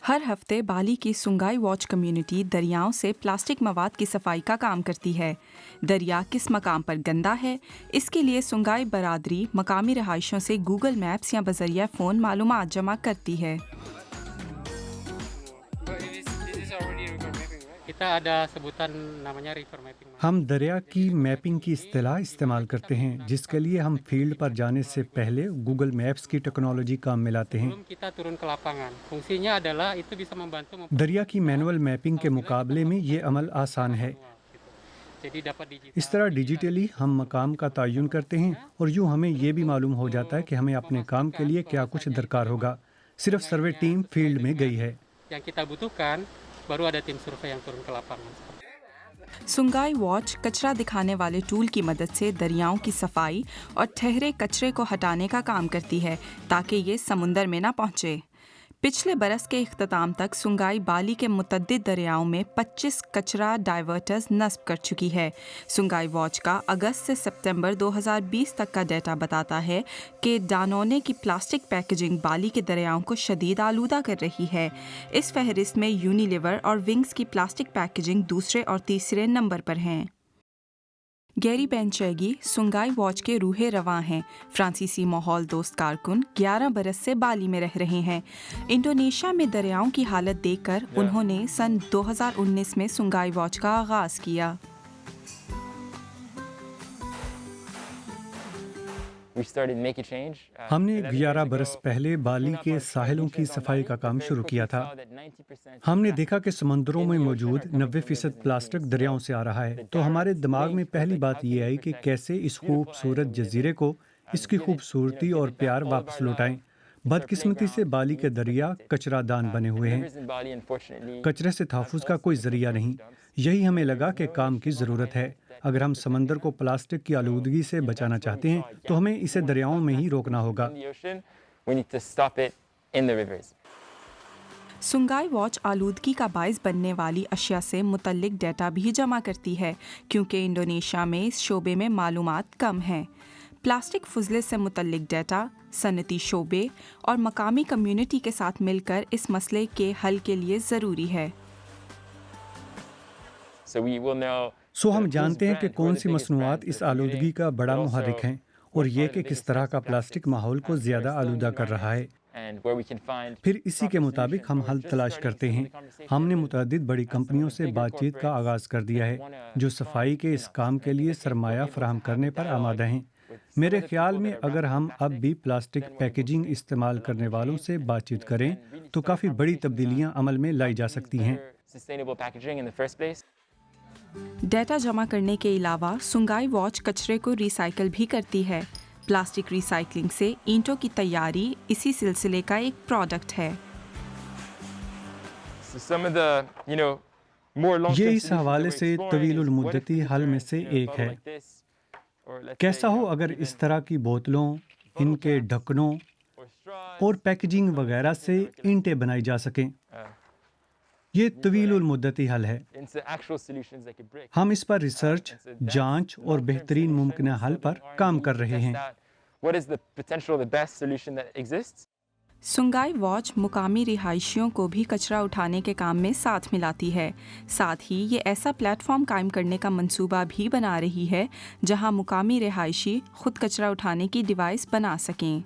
हर हफ्ते बाली की सुंगाई watch community दरियाओं से प्लास्टिक मवाद की सफाई का काम करती है। दरिया किस मकाम पर गंदा है, इसके लिए सुंगाई बरादरी मकामी रहायशों से गूगल मैप्स या बजरिया फ़ोन मालूमात जमा करती है। Kita ada sebutan namanya river mapping. हम दरिया की मैपिंग की इस्तेलाह इस्तेमाल करते हैं, जिसके लिए हम फील्ड पर जाने से पहले गूगल मैप्स की टेक्नोलॉजी काम में लाते हैं। Sebelum kita turun ke lapangan, fungsinya adalah itu bisa membantu दरिया की मैनुअल मैपिंग के मुकाबले में ये अमल आसान है। jadi dapat इस तरह डिजिटली हम मकाम का तयन करते हैं और यूँ हमें ये भी मालूम हो जाता है कि हमें अपने काम के लिए क्या कुछ दरकार होगा। सिर्फ सर्वे टीम फील्ड में गई है। yang kita butuhkan, baru ada tim survei yang turun ke lapangan. सुंगाई वॉच कचरा दिखाने वाले टूल की मदद से दरियाओं की सफाई और ठहरे कचरे को हटाने का काम करती है ताकि ये समुंदर में ना पहुंचे। पिछले बरस के इख्तिताम तक सुंगाई बाली के मुतद्दिद दरियाओं में 25 कचरा डाइवर्टर्स नस्ब कर चुकी है। सुंगाई वॉच का अगस्त से सितंबर 2020 तक का डेटा बताता है कि डानोने की प्लास्टिक पैकेजिंग बाली के दरियाओं को शदीद आलूदा कर रही है। इस फहरिस्त में यूनिलीवर और विंग्स की प्लास्टिक पैकेजिंग दूसरे और तीसरे नंबर पर हैं। गैरी बेंचेगी सुंगाई वॉच के रूहे रवां हैं। फ्रांसीसी माहौल दोस्त कारकुन 11 बरस से बाली में रह रहे हैं। इंडोनेशिया में दरियाओं की हालत देखकर उन्होंने सन 2019 में सुंगाई वॉच का आगाज़ किया। हमने 11 बरस पहले बाली के साहिलों की सफाई का काम शुरू किया था। हमने देखा कि समंदरों में मौजूद 90% प्लास्टिक दरियाओं से आ रहा है, तो हमारे दिमाग में पहली बात ये आई कि कैसे इस खूबसूरत जजीरे को इसकी खूबसूरती और प्यार वापस लौटाएं। बदकिस्मती से बाली के दरिया कचरा दान बने हुए हैं। कचरे से तहफ़्फ़ुज़ का कोई ज़रिया नहीं। यही हमें लगा कि काम की ज़रूरत है। अगर हम समंदर को प्लास्टिक की आलूदगी से बचाना चाहते हैं तो हमें इसे दरियाओं में ही रोकना होगा। सुंगाई वॉच आलूदगी का बाइस बनने वाली अशिया से मुतल्लिक डेटा भी जमा करती है, क्योंकि इंडोनेशिया में इस शोबे में मालूमात कम हैं। प्लास्टिक फुजले से मुतल्लिक डेटा सनती शोबे और मकामी कम्युनिटी के साथ मिलकर इस मसले के हल के लिए ज़रूरी है। सो हम जानते हैं कि कौन सी मसनूआत इस आलूदगी का बड़ा मुहर्रिक हैं और ये कि किस तरह का प्लास्टिक माहौल को ज़्यादा आलूदा कर रहा है। फिर इसी के मुताबिक हम हल तलाश करते हैं। हमने मुतअद्दिद बड़ी कंपनियों से बातचीत का आगाज़ कर दिया है जो सफाई के इस काम के लिए सरमाया फराहम करने पर आमादा हैं। मेरे ख्याल में अगर हम अब भी प्लास्टिक पैकेजिंग इस्तेमाल करने वालों से बातचीत करें तो काफ़ी बड़ी तब्दीलियां अमल में लाई जा सकती हैं। डेटा जमा करने के अलावा सुंगाई वॉच कचरे को रिसाइकिल भी करती है। प्लास्टिक रिसाइकलिंग से ईंटों की तैयारी इसी सिलसिले का एक प्रोडक्ट है। ये इस हवाले से तवीलुल मुद्दती हल में से एक है। कैसा हो अगर इस तरह की बोतलों, इनके ढक्कनों और पैकेजिंग वगैरह से ईंटें बनाई जा सकें। ये तवीलुल मुद्दती हल है। हम इस पर रिसर्च, जांच और बेहतरीन मुमकिन हल पर काम कर रहे हैं। सुंगाई वॉच मुकामी रिहायशियों को भी कचरा उठाने के काम में साथ मिलाती है। साथ ही ये ऐसा प्लेटफॉर्म कायम करने का मंसूबा भी बना रही है जहां मुकामी रिहायशी खुद कचरा उठाने की डिवाइस बना सकें।